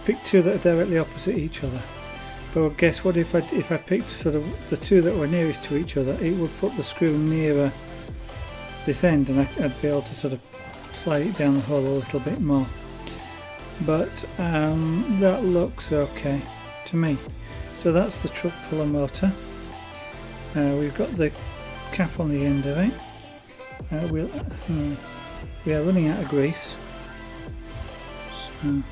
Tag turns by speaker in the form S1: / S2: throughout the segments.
S1: pick two that are directly opposite each other. But guess what, if I picked sort of the two that were nearest to each other, it would put the screw nearer this end, and I'd be able to sort of slide it down the hole a little bit more. But that looks okay to me. So that's the truck puller motor. We've got the cap on the end of it. We are running out of grease. So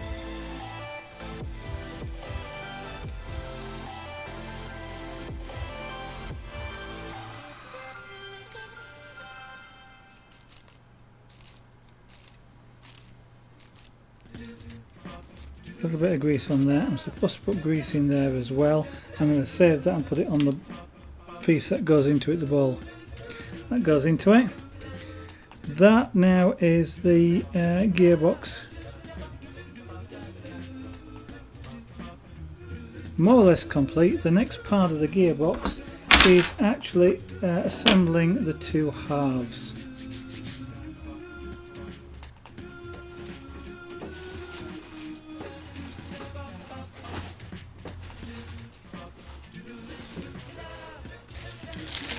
S1: a little bit of grease on there. I'm supposed to put grease in there as well. I'm going to save that and put it on the piece that goes into it, the ball that goes into it. That now is the gearbox, more or less complete. The next part of the gearbox is actually assembling the two halves.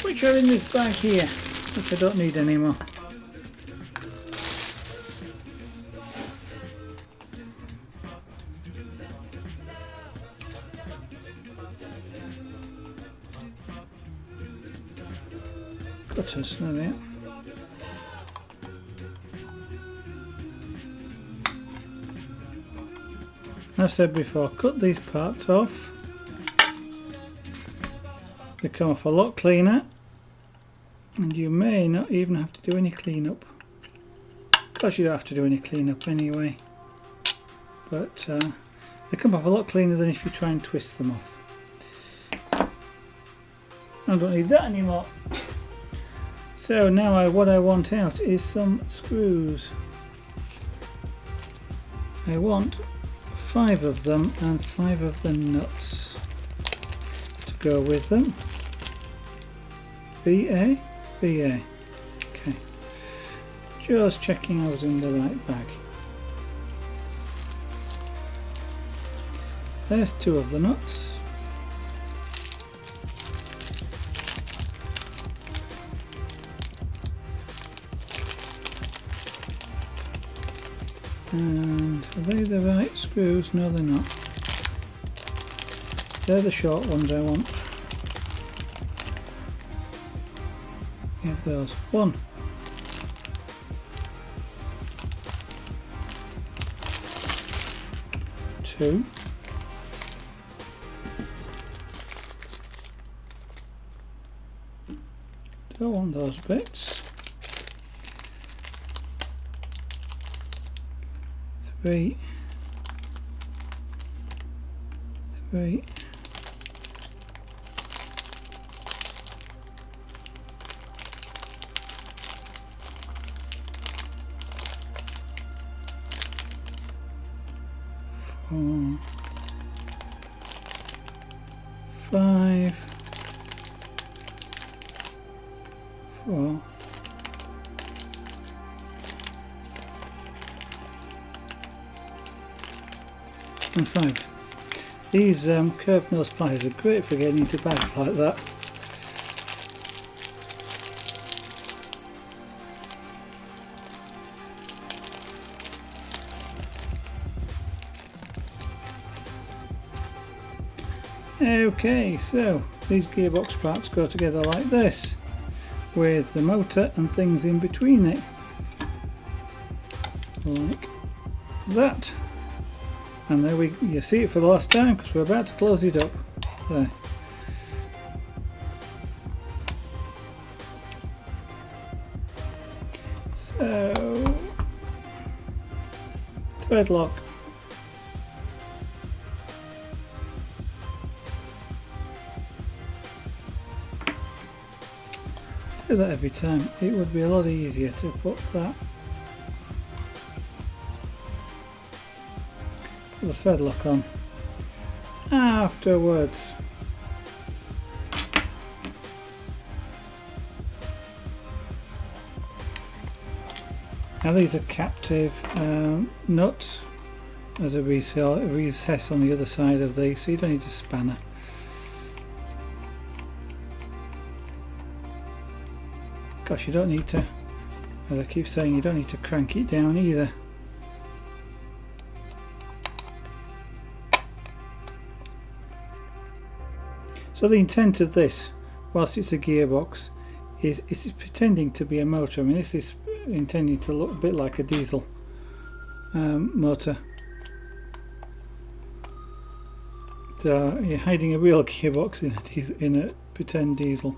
S1: Which are in this bag here, which I don't need anymore. Cutters, there they are. As I said before, cut these parts off. They come off a lot cleaner, and you may not even have to do any cleanup. Of course you don't have to do any cleanup anyway, but they come off a lot cleaner than if you try and twist them off. I don't need that anymore. So now what I want out is some screws. I want 5 of them and 5 of the nuts to go with them. BA? BA. Okay. Just checking I was in the right bag. There's 2 of the nuts. And are they the right screws? No, they're not. They're the short ones I want. Get those. 1. 2. 'Don't want those bits. 3. 3. 4. 5. 4. And 5. These curved nose pliers are great for getting into bags like that. Okay, so these gearbox parts go together like this, with the motor and things in between it, like that. And there you see it for the last time because we're about to close it up. There. So, thread lock. Do that every time. It would be a lot easier to put that. Put the thread lock on afterwards. Now these are captive nuts. there's a recess on the other side of these, so you don't need a spanner. Gosh, you don't need to, as I keep saying, you don't need to crank it down either. So the intent of this, whilst it's a gearbox, is it's pretending to be a motor. I mean, this is intending to look a bit like a diesel motor. So you're hiding a real gearbox in a pretend diesel.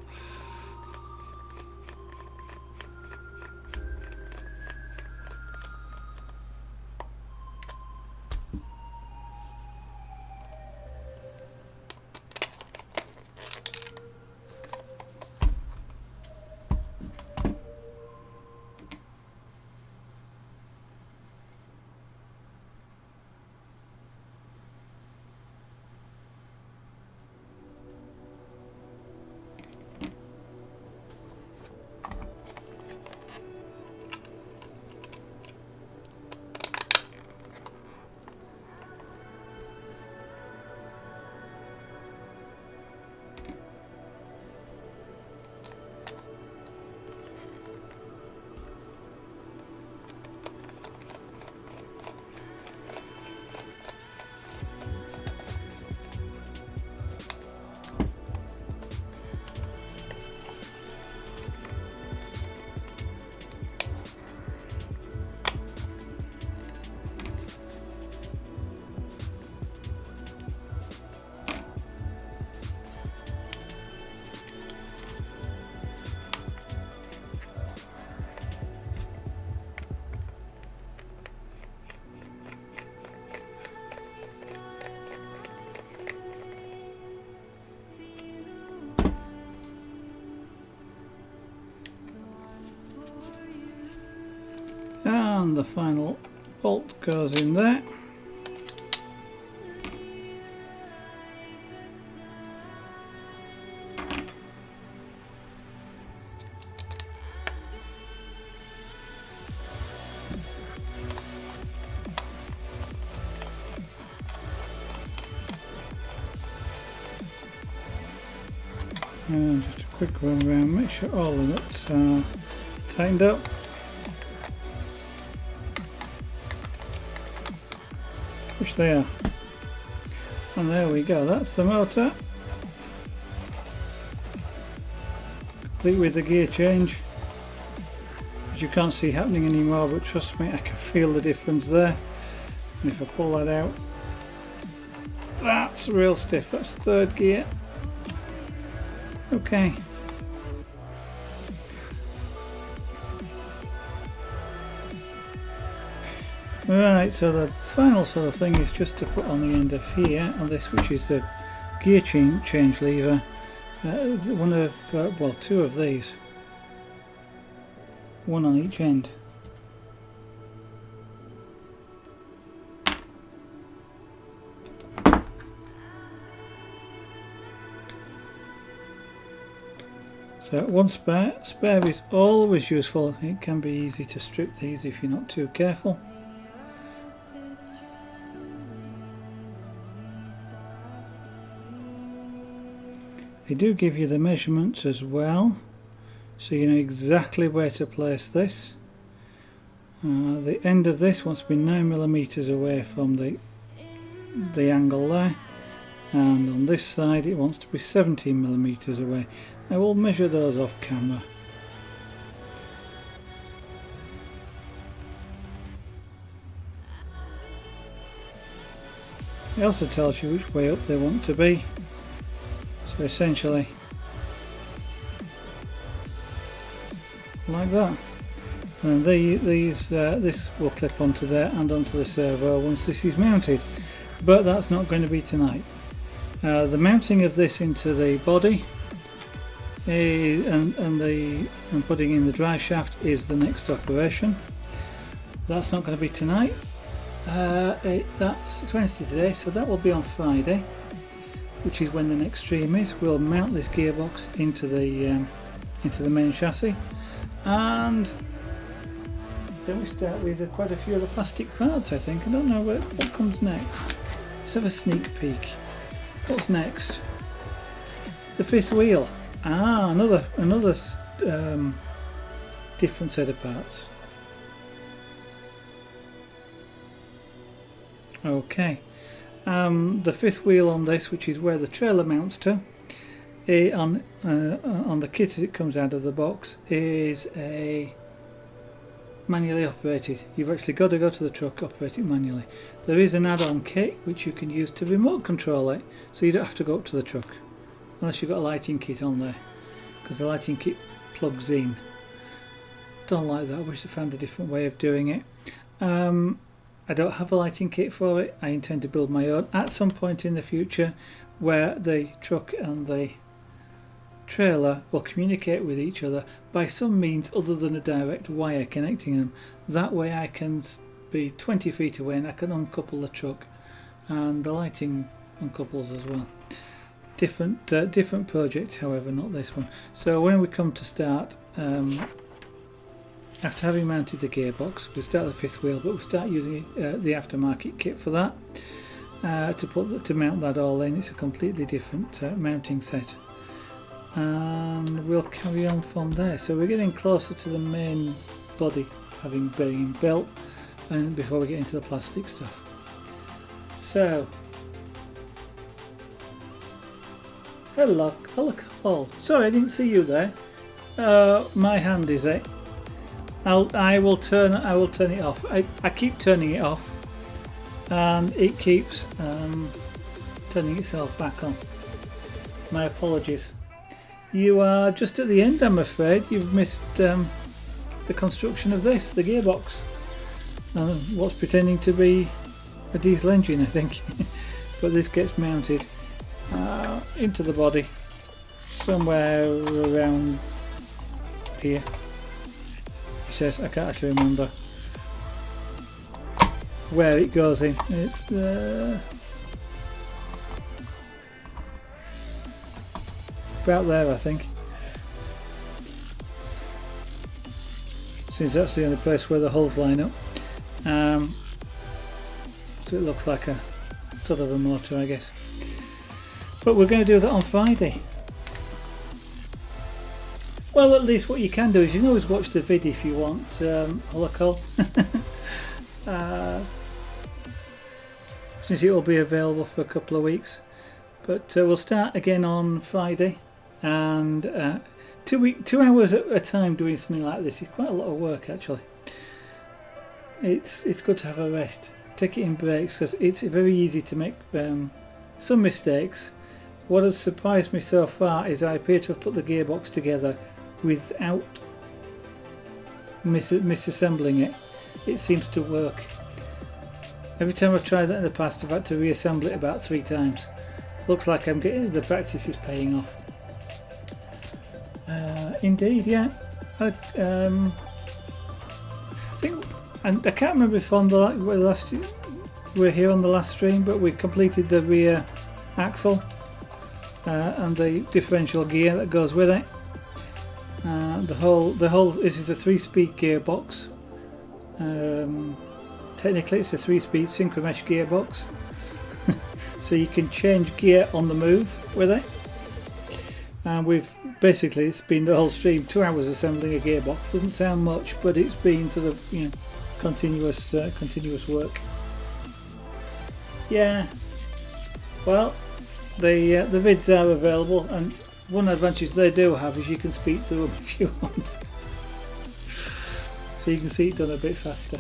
S1: And the final bolt goes in there. And just a quick run around, make sure all the nuts are tightened up. Which they are. And there we go, that's the motor. Complete with the gear change, which you can't see happening anymore, but trust me, I can feel the difference there. And if I pull that out, that's real stiff. That's third gear. Okay. Right, so the final sort of thing is just to put on the end of here, on this, which is the gear change lever. One of, well, two of these. One on each end. So one spare. Spare is always useful. It can be easy to strip these if you're not too careful. They do give you the measurements as well, so you know exactly where to place this. The end of this wants to be 9mm away from the angle there, and on this side it wants to be 17mm away. I will measure those off camera. It also tells you which way up they want to be. So essentially, like that. And this will clip onto there and onto the servo once this is mounted. But that's not going to be tonight. The mounting of this into the body and putting in the drive shaft is the next operation. That's not going to be tonight. It's Wednesday today, so that will be on Friday, which is when the next stream is. We'll mount this gearbox into the main chassis, and then we start with quite a few of the plastic parts, I think. I don't know what comes next. Let's have a sneak peek. What's next? The fifth wheel. Ah, another different set of parts. Okay. The fifth wheel on this, which is where the trailer mounts to, on the kit as it comes out of the box, is a manually operated. You've actually got to go to the truck, operate it manually. There is an add-on kit which you can use to remote control it, so you don't have to go up to the truck unless you've got a lighting kit on there, because the lighting kit plugs in. Don't like that. I wish I found a different way of doing it. I don't have a lighting kit for it. I intend to build my own at some point in the future, where the truck and the trailer will communicate with each other by some means other than a direct wire connecting them. That way I can be 20 feet away and I can uncouple the truck, and the lighting uncouples as well. Different project, however, not this one. So when we come to start, after having mounted the gearbox, we'll start the fifth wheel, but we'll start using the aftermarket kit for that, to mount that all in. It's a completely different mounting set, and we'll carry on from there. So we're getting closer to the main body having been built, and before we get into the plastic stuff. So hello. Sorry, I didn't see you there. My hand, is it? I will turn it off. I keep turning it off, and it keeps turning itself back on. My apologies. You are just at the end, I'm afraid. You've missed the construction of this, the gearbox. What's pretending to be a diesel engine, I think. But this gets mounted into the body somewhere around here. He says, I can't actually remember where it goes in. It's about there, I think, since that's the only place where the holes line up. So it looks like a sort of a motor, I guess. But we're going to do that on Friday. Well, at least what you can do is you can always watch the video if you want. Hello, since it will be available for a couple of weeks. But we'll start again on Friday, and 2 hours at a time doing something like this is quite a lot of work, actually. It's good to have a rest, take it in breaks, because it's very easy to make some mistakes. What has surprised me so far is I appear to have put the gearbox together without misassembling it. It seems to work. Every time I've tried that in the past, I've had to reassemble it about 3 times. Looks like I'm getting the practice is paying off. Indeed, yeah. I think, and I can't remember if on we're here on the last stream, but we completed the rear axle and the differential gear that goes with it. The whole. This is a 3-speed gearbox. Technically, it's a 3-speed synchromesh gearbox, so you can change gear on the move with it. And it's been the whole stream 2 hours assembling a gearbox. Doesn't sound much, but it's been sort of continuous work. Yeah. Well, the vids are available, and one advantage they do have is you can speed through them if you want, so you can see it done a bit faster.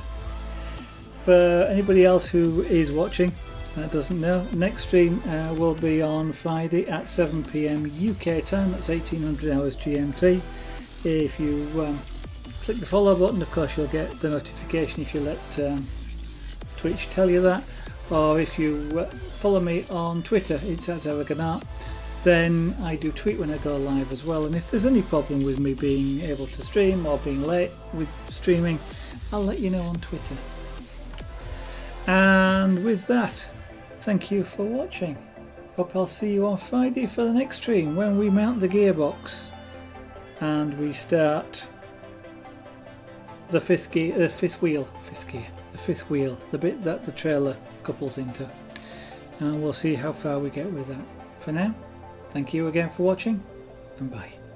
S1: For anybody else who is watching that doesn't know, next stream will be on Friday at 7 PM UK time. That's 1800 hours GMT. If you click the follow button, of course you'll get the notification if you let Twitch tell you that, or if you follow me on Twitter, it's @Aragonart. Then I do tweet when I go live as well, and if there's any problem with me being able to stream or being late with streaming, I'll let you know on Twitter. And with that, thank you for watching. Hope I'll see you on Friday for the next stream, when we mount the gearbox and we start the fifth gear, the fifth wheel, the bit that the trailer couples into, and we'll see how far we get with that. For now, thank you again for watching, and bye.